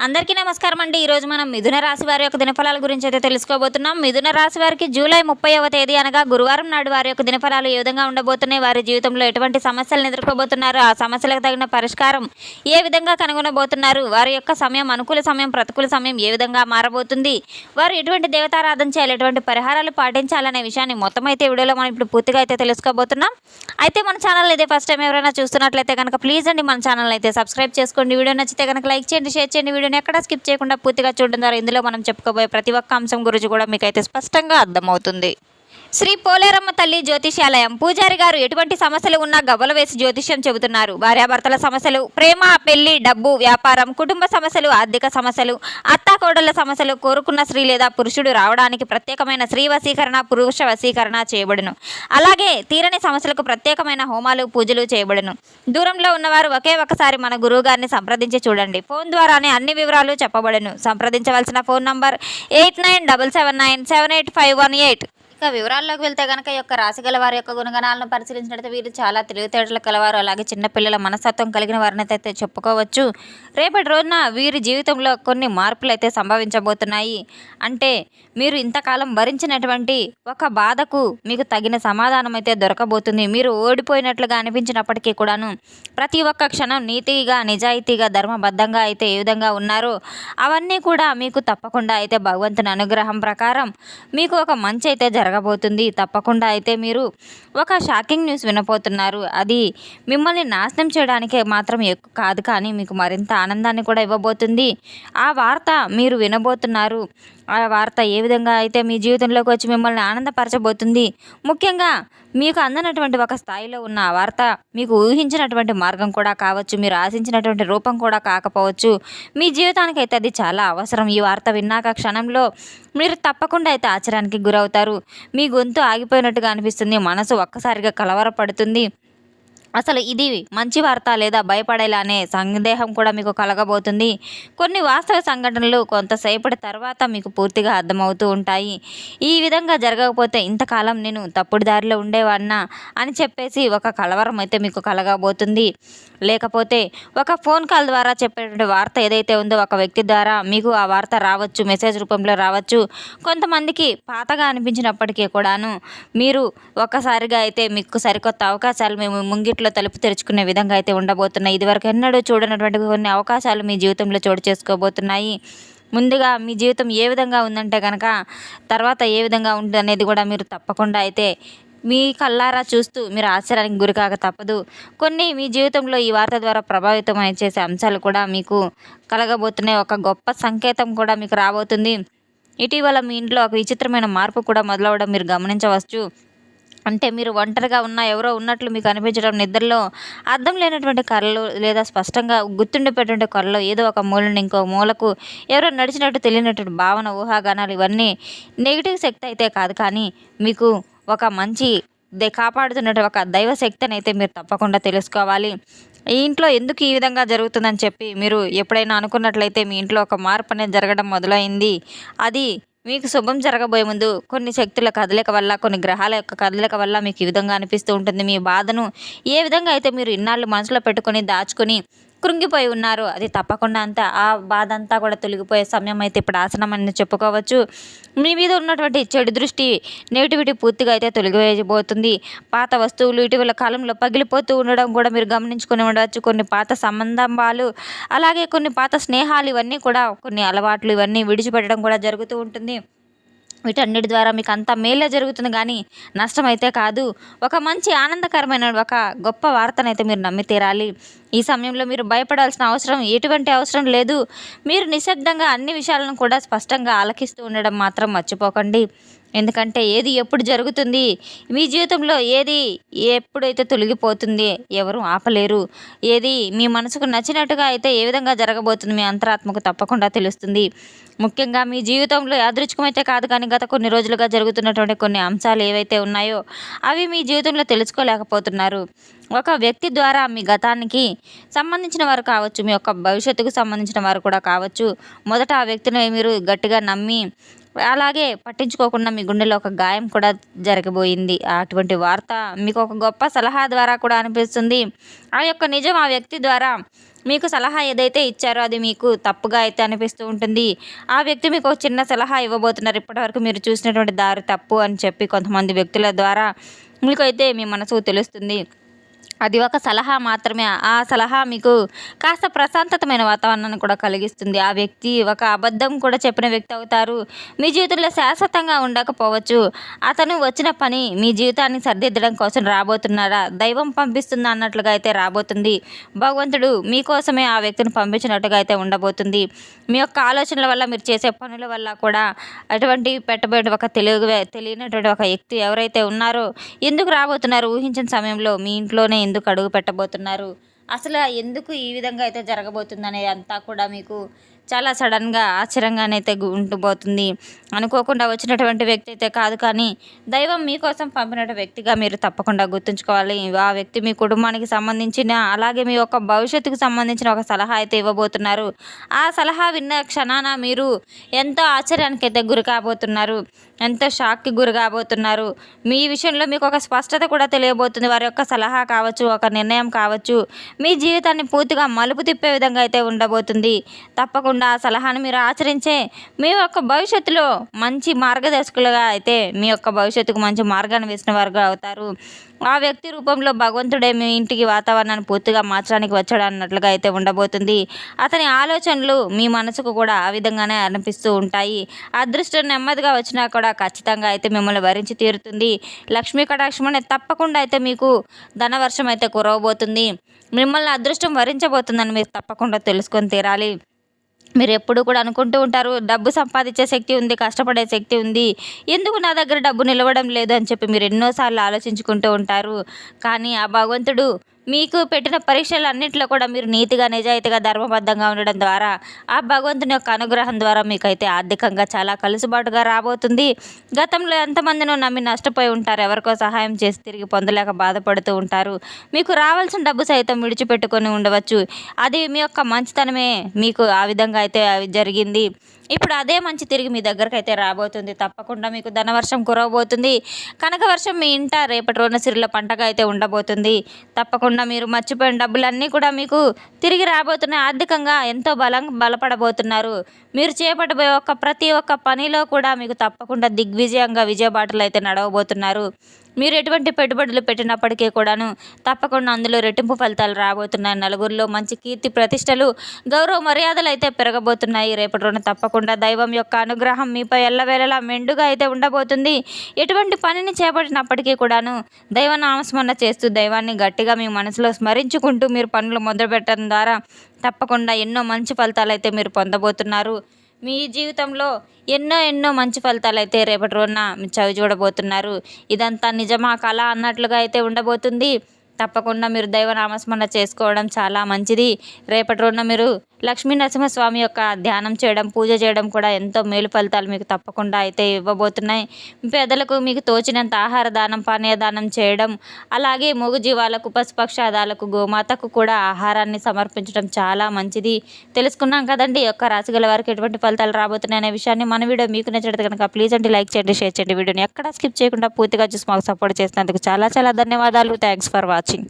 అందరికీ నమస్కారం అండి. ఈరోజు మనం మిథున రాశి వారి యొక్క దినఫలాల గురించి అయితే తెలుసుకోబోతున్నాం. మిథున రాశి వారికి జూలై 30వ తేదీ అనగా గురువారం నాడు వారి యొక్క దినఫలాలు ఏ విధంగా ఉండబోతున్నాయి, వారి జీవితంలో ఎటువంటి సమస్యలను ఎదుర్కోబోతున్నారు, ఆ సమస్యలకు తగిన పరిష్కారం ఏ విధంగా కనుగొనబోతున్నారు, వారి యొక్క సమయం అనుకూల సమయం ప్రతికూల సమయం ఏ విధంగా మారబోతుంది, వారు ఎటువంటి దేవతారాధన చేయాలి, ఎటువంటి పరిహారాలు పాటించాలనే విషయాన్ని మొత్తం అయితే వీడియోలో మనం ఇప్పుడు పూర్తిగా అయితే తెలుసుకోబోతున్నాం. అయితే మన ఛానల్ అయితే ఫస్ట్ టైం ఎవరైనా చూస్తున్నట్లయితే కనుక ప్లీజ్ అండి మన ఛానల్ అయితే సబ్స్క్రైబ్ చేసుకోండి. వీడియో నచ్చితే కనుక లైక్ చేయండి, షేర్ చేయండి. వీడియోని ఎక్కడ స్కిప్ చేయకుండా పూర్తిగా చూడడం ద్వారా ఇందులో మనం చెప్పుకోబోయే ప్రతి ఒక్క అంశం గురించి కూడా మీకైతే స్పష్టంగా అర్థమవుతుంది. శ్రీ పోలేరమ్మ తల్లి జ్యోతిష్యాలయం పూజారి గారు ఎటువంటి సమస్యలు ఉన్నా గవ్వలు వేసి జ్యోతిష్యం చెబుతున్నారు. భార్యాభర్తల సమస్యలు, ప్రేమ, పెళ్లి, డబ్బు, వ్యాపారం, కుటుంబ సమస్యలు, ఆర్థిక సమస్యలు, అత్తాకోడళ్ల సమస్యలు, కోరుకున్న స్త్రీ లేదా పురుషుడు రావడానికి ప్రత్యేకమైన స్త్రీ వశీకరణ, పురుష వశీకరణ చేయబడును. అలాగే తీరని సమస్యలకు ప్రత్యేకమైన హోమాలు, పూజలు చేయబడును. దూరంలో ఉన్నవారు ఒకే ఒకసారి మన గురువు గారిని సంప్రదించి చూడండి. ఫోన్ ద్వారానే అన్ని వివరాలు చెప్పబడును. సంప్రదించవలసిన ఫోన్ నంబర్ 8977978518. ఇక వివరాల్లోకి వెళ్తే కనుక యొక్క రాశి గల వారి యొక్క గుణగణాలను పరిశీలించినట్లయితే వీరు చాలా తెలివితేటలు కలవారు, అలాగే చిన్నపిల్లల మనస్తత్వం కలిగిన వారిని అయితే చెప్పుకోవచ్చు. రేపటి రోజున వీరి జీవితంలో కొన్ని మార్పులు అయితే సంభవించబోతున్నాయి. అంటే మీరు ఇంతకాలం భరించినటువంటి ఒక బాధకు మీకు తగిన సమాధానం అయితే దొరకబోతుంది. మీరు ఓడిపోయినట్లుగా అనిపించినప్పటికీ కూడాను ప్రతి ఒక్క క్షణం నీతిగా, నిజాయితీగా, ధర్మబద్ధంగా అయితే ఏ విధంగా ఉన్నారో అవన్నీ కూడా మీకు తప్పకుండా అయితే భగవంతుని అనుగ్రహం ప్రకారం మీకు ఒక మంచి అయితే జరగబోతుంది. తప్పకుండా అయితే మీరు ఒక షాకింగ్ న్యూస్ వినబోతున్నారు. అది మిమ్మల్ని నాశనం చేయడానికే మాత్రం ఎక్కువ కాదు, కానీ మీకు మరింత ఆనందాన్ని కూడా ఇవ్వబోతుంది. ఆ వార్త మీరు వినబోతున్నారు. ఆ వార్త ఏ విధంగా అయితే మీ జీవితంలోకి వచ్చి మిమ్మల్ని ఆనందపరచబోతుంది. ముఖ్యంగా మీకు అందనటువంటి ఒక స్థాయిలో ఉన్న ఆ వార్త మీకు ఊహించినటువంటి మార్గం కూడా కావచ్చు, మీరు ఆశించినటువంటి రూపం కూడా కాకపోవచ్చు. మీ జీవితానికి అయితే అది చాలా అవసరం. ఈ వార్త విన్నాక క్షణంలో మీరు తప్పకుండా అయితే ఆశ్చర్యానికి గురవుతారు. మీ గొంతు ఆగిపోయినట్టుగా అనిపిస్తుంది, మనసు ఒక్కసారిగా కలవరపడుతుంది. అసలు ఇది మంచి వార్త లేదా భయపడేలా అనే సందేహం కూడా మీకు కలగబోతుంది. కొన్ని వాస్తవ సంఘటనలు కొంతసేపటి తర్వాత మీకు పూర్తిగా అర్థమవుతూ ఉంటాయి. ఈ విధంగా జరగకపోతే ఇంతకాలం నేను తప్పుడు దారిలో ఉండేవాడినా అని చెప్పేసి ఒక కలవరం అయితే మీకు కలగబోతుంది. లేకపోతే ఒక ఫోన్ కాల్ ద్వారా చెప్పేటువంటి వార్త ఏదైతే ఉందో ఒక వ్యక్తి ద్వారా మీకు ఆ వార్త రావచ్చు, మెసేజ్ రూపంలో రావచ్చు. కొంతమందికి పాతగా అనిపించినప్పటికీ కూడాను మీరు ఒక్కసారిగా అయితే మీకు సరికొత్త అవకాశాలు మేము ముంగిట్లో తలుపు తెరుచుకునే విధంగా అయితే ఉండబోతున్నాయి. ఇదివరకు ఎన్నడూ చూడనటువంటి కొన్ని అవకాశాలు మీ జీవితంలో చోటు చేసుకోబోతున్నాయి. ముందుగా మీ జీవితం ఏ విధంగా ఉందంటే కనుక తర్వాత ఏ విధంగా ఉంటుంది అనేది కూడా మీరు తప్పకుండా అయితే మీ కళ్ళారా చూస్తూ మీరు ఆశ్చర్యానికి గురికాక తప్పదు. కొన్ని మీ జీవితంలో ఈ వార్త ద్వారా ప్రభావితం చేసే అంశాలు కూడా మీకు కలగబోతున్నాయి. ఒక గొప్ప సంకేతం కూడా మీకు రాబోతుంది. ఇటీవల మీ ఇంట్లో ఒక విచిత్రమైన మార్పు కూడా మొదలవడం మీరు గమనించవచ్చు. అంటే మీరు ఒంటరిగా ఉన్న ఎవరో ఉన్నట్లు మీకు అనిపించడం, నిద్రలో అర్థం లేనటువంటి కళలు లేదా స్పష్టంగా గుర్తుండిపోయేటువంటి కళలో ఏదో ఒక మూల నుండి ఇంకో మూలకు ఎవరో నడిచినట్టు తెలియనటువంటి భావన, ఊహాగానాలు ఇవన్నీ నెగిటివ్ శక్తి అయితే కాదు, కానీ మీకు ఒక మంచి కాపాడుతున్నట్టు ఒక దైవ శక్తిని అయితే మీరు తప్పకుండా తెలుసుకోవాలి. ఈ ఇంట్లో ఎందుకు ఈ విధంగా జరుగుతుందని చెప్పి మీరు ఎప్పుడైనా అనుకున్నట్లయితే మీ ఇంట్లో ఒక మార్పు అనేది జరగడం మొదలైంది. అది మీకు శుభం జరగబోయే ముందు కొన్ని శక్తుల కదలిక వల్ల, కొన్ని గ్రహాల యొక్క కదలిక వల్ల మీకు ఈ విధంగా అనిపిస్తూ ఉంటుంది. మీ బాధను ఏ విధంగా అయితే మీరు ఇన్నాళ్ళు మనసులో పెట్టుకొని దాచుకొని కృంగిపోయి ఉన్నారు, అది తప్పకుండా అంతా ఆ బాధ అంతా కూడా తొలగిపోయే సమయం అయితే ఇప్పుడు ఆసనం అని చెప్పుకోవచ్చు. మీ మీద ఉన్నటువంటి చెడు దృష్టి, నెగిటివిటీ పూర్తిగా అయితే తొలగిపోతుంది. పాత వస్తువులు ఇటీవల కాలంలో పగిలిపోతూ ఉండడం కూడా మీరు గమనించుకొని ఉండవచ్చు. కొన్ని పాత సంబంధాలు, అలాగే కొన్ని పాత స్నేహాలు, ఇవన్నీ కూడా కొన్ని అలవాట్లు ఇవన్నీ విడిచిపెట్టడం కూడా జరుగుతూ ఉంటుంది. వీటన్నిటి ద్వారా మీకు అంతా మేలే జరుగుతుంది, కానీ నష్టం అయితే కాదు. ఒక మంచి ఆనందకరమైన ఒక గొప్ప వార్తనైతే మీరు నమ్మి తీరాలి. ఈ సమయంలో మీరు భయపడాల్సిన అవసరం ఎటువంటి అవసరం లేదు. మీరు నిశ్శబ్దంగా అన్ని విషయాలను కూడా స్పష్టంగా ఆలకిస్తూ ఉండడం మాత్రం మర్చిపోకండి. ఎందుకంటే ఏది ఎప్పుడు జరుగుతుంది, మీ జీవితంలో ఏది ఎప్పుడైతే తొలగిపోతుంది ఎవరు ఆపలేరు. ఏది మీ మనసుకు నచ్చినట్టుగా అయితే ఏ విధంగా జరగబోతుంది మీ అంతరాత్మకు తప్పకుండా తెలుస్తుంది. ముఖ్యంగా మీ జీవితంలో యాదృచ్ఛికమైతే కాదు, కానీ గత కొన్ని రోజులుగా జరుగుతున్నటువంటి కొన్ని అంశాలు ఏవైతే ఉన్నాయో అవి మీ జీవితంలో తెలుసుకోలేకపోతున్నారు. ఒక వ్యక్తి ద్వారా మీ గతానికి సంబంధించిన వారు కావచ్చు, మీ యొక్క భవిష్యత్తుకు సంబంధించిన వారు కూడా కావచ్చు. మొదట ఆ వ్యక్తిని మీరు గట్టిగా నమ్మి అలాగే పట్టించుకోకుండా మీ గుండెలో ఒక గాయం కూడా జరగబోయింది. అటువంటి వార్త మీకు ఒక గొప్ప సలహా ద్వారా కూడా అనిపిస్తుంది. ఆ యొక్క నిజం ఆ వ్యక్తి ద్వారా మీకు సలహా ఏదైతే ఇచ్చారో అది మీకు తప్పుగా అయితే అనిపిస్తూ ఉంటుంది. ఆ వ్యక్తి మీకు ఒక చిన్న సలహా ఇవ్వబోతున్నారు. ఇప్పటివరకు మీరు చూసినటువంటి దారి తప్పు అని చెప్పి కొంతమంది వ్యక్తుల ద్వారా మీకైతే మీ మనసుకు తెలుస్తుంది. అది ఒక సలహా మాత్రమే. ఆ సలహా మీకు కాస్త ప్రశాంతతమైన వాతావరణాన్ని కూడా కలిగిస్తుంది. ఆ వ్యక్తి ఒక అబద్ధం కూడా చెప్పిన వ్యక్తి అవుతారు. మీ జీవితంలో శాశ్వతంగా ఉండకపోవచ్చు. అతను వచ్చిన పని మీ జీవితాన్ని సరిదిద్దడం కోసం రాబోతున్నాడా, దైవం పంపిస్తుందా అన్నట్లుగా అయితే రాబోతుంది. భగవంతుడు మీకోసమే ఆ వ్యక్తిని పంపించినట్టుగా అయితే ఉండబోతుంది. మీ యొక్క ఆలోచనల వల్ల, మీరు చేసే పనుల వల్ల కూడా అటువంటి పెట్టబోయే ఒక తెలియనటువంటి ఒక వ్యక్తి ఎవరైతే ఉన్నారో, ఎందుకు రాబోతున్నారు ఊహించిన సమయంలో మీ ఇంట్లోనే ఎందుకు అడుగు పెట్టబోతున్నారు, అసలు ఎందుకు ఈ విధంగా అయితే జరగబోతుందనేది అంతా కూడా మీకు చాలా సడన్గా ఆశ్చర్యంగానైతే ఉండిపోతుంది. అనుకోకుండా వచ్చినటువంటి వ్యక్తి అయితే కాదు, కానీ దైవం మీకోసం పంపిన వ్యక్తిగా మీరు తప్పకుండా గుర్తుంచుకోవాలి. ఆ వ్యక్తి మీ కుటుంబానికి సంబంధించిన, అలాగే మీ యొక్క భవిష్యత్తుకు సంబంధించిన ఒక సలహా అయితే ఇవ్వబోతున్నారు. ఆ సలహా విన్న క్షణాన మీరు ఎంతో ఆశ్చర్యానికి అయితే గురి కాబోతున్నారు, ఎంతో షాక్కి గురి కాబోతున్నారు. మీ విషయంలో మీకు ఒక స్పష్టత కూడా తెలియబోతుంది. వారి యొక్క సలహా కావచ్చు, ఒక నిర్ణయం కావచ్చు, మీ జీవితాన్ని పూర్తిగా మలుపు తిప్పే విధంగా అయితే ఉండబోతుంది. తప్పకుండా ఆ సలహాను మీరు ఆచరించే మీ యొక్క భవిష్యత్తులో మంచి మార్గదర్శకులుగా అయితే మీ యొక్క భవిష్యత్తుకు మంచి మార్గాన్ని వేసిన వారుగా అవుతారు. ఆ వ్యక్తి రూపంలో భగవంతుడే మీ ఇంటికి వాతావరణాన్ని పూర్తిగా మార్చడానికి వచ్చాడు అన్నట్లుగా అయితే ఉండబోతుంది. అతని ఆలోచనలు మీ మనసుకు కూడా ఆ విధంగానే అనిపిస్తూ ఉంటాయి. అదృష్టం నెమ్మదిగా వచ్చినా కూడా ఖచ్చితంగా అయితే మిమ్మల్ని వరించి తీరుతుంది. లక్ష్మీ కటాక్షం అనేది తప్పకుండా అయితే మీకు ధనవర్షం అయితే కురవబోతుంది. మిమ్మల్ని అదృష్టం వరించబోతుందని మీరు తప్పకుండా తెలుసుకొని తీరాలి. మీరు ఎప్పుడు కూడా అనుకుంటూ ఉంటారు, డబ్బు సంపాదించే శక్తి ఉంది, కష్టపడే శక్తి ఉంది, ఎందుకు నా దగ్గర డబ్బు నిలవడం లేదు అని చెప్పి మీరు ఎన్నోసార్లు ఆలోచించుకుంటూ ఉంటారు. కానీ ఆ భగవంతుడు మీకు పెట్టిన పరీక్షలన్నింటిలో కూడా మీరు నీతిగా, నిజాయితీగా, ధర్మబద్ధంగా ఉండడం ద్వారా, ఆ భగవంతుని యొక్క అనుగ్రహం ద్వారా మీకైతే ఆర్థికంగా చాలా కలుసుబాటుగా రాబోతుంది. గతంలో ఎంతమందినో నమ్మి నష్టపోయి ఉంటారు. ఎవరికో సహాయం చేసి తిరిగి పొందలేక బాధపడుతూ ఉంటారు. మీకు రావాల్సిన డబ్బు సైతం విడిచిపెట్టుకొని ఉండవచ్చు. అది మీ యొక్క మంచితనమే మీకు ఆ విధంగా అయితే జరిగింది. ఇప్పుడు అదే మంచి తిరిగి మీ దగ్గరకు అయితే రాబోతుంది. తప్పకుండా మీకు ధనవర్షం కురవబోతుంది. కనక వర్షం మీ ఇంట రేపటి రోజున సిరిల పంటగా అయితే ఉండబోతుంది. తప్పకుండా మీరు మర్చిపోయిన డబ్బులన్నీ కూడా మీకు తిరిగి రాబోతున్నాయి. ఆర్థికంగా ఎంతో బలపడబోతున్నారు. మీరు చేపట్టబోయే ప్రతి ఒక్క పనిలో కూడా మీకు తప్పకుండా దిగ్విజయంగా విజయబాటలు అయితే నడవబోతున్నారు. మీరు ఎటువంటి పెట్టుబడులు పెట్టినప్పటికీ కూడాను తప్పకుండా అందులో రెట్టింపు ఫలితాలు రాబోతున్నాయి. నలుగురిలో మంచి కీర్తి ప్రతిష్టలు, గౌరవ మర్యాదలు అయితే పెరగబోతున్నాయి. రేపటి రోజున తప్పకుండా దైవం యొక్క అనుగ్రహం మీపై ఎల్లవేళలా మెండుగా అయితే ఉండబోతుంది. ఎటువంటి పనిని చేపట్టినప్పటికీ కూడాను దైవ నామస్మరణ చేస్తూ, దైవాన్ని గట్టిగా మీ మనసులో స్మరించుకుంటూ మీరు పనులు మొదలుపెట్టడం ద్వారా తప్పకుండా ఎన్నో మంచి ఫలితాలు అయితే మీరు పొందబోతున్నారు. మీ జీవితంలో ఎన్నో మంచి ఫలితాలు అయితే రేపటి రోజున చవి చూడబోతున్నారు. ఇదంతా నిజమా కళ అన్నట్లుగా అయితే ఉండబోతుంది. తప్పకుండా మీరు దైవ నామస్మరణ చేసుకోవడం చాలా మంచిది. రేపటి రోజున మీరు లక్ష్మీ నరసింహస్వామి యొక్క ధ్యానం చేయడం, పూజ చేయడం కూడా ఎంతో మేలు ఫలితాలు మీకు తప్పకుండా అయితే ఇవ్వబోతున్నాయి. పేదలకు మీకు తోచినంత ఆహార దానం, పానీయ దానం చేయడం, అలాగే మూగజీవాలకు, పశుపక్షాదాలకు, గోమాతకు కూడా ఆహారాన్ని సమర్పించడం చాలా మంచిది. తెలుసుకున్నాం కదండి యొక్క రాశి గల వారికి ఎటువంటి ఫలితాలు రాబోతున్నాయి అనే విషయాన్ని. మన వీడియో మీకు నచ్చినట్టు కనుక ప్లీజ్ అండి లైక్ చేయండి, షేర్ చేయండి. వీడియోని ఎక్కడా స్కిప్ చేయకుండా పూర్తిగా చూసి మాకు సపోర్ట్ చేసినందుకు చాలా ధన్యవాదాలు. Thanks for watching.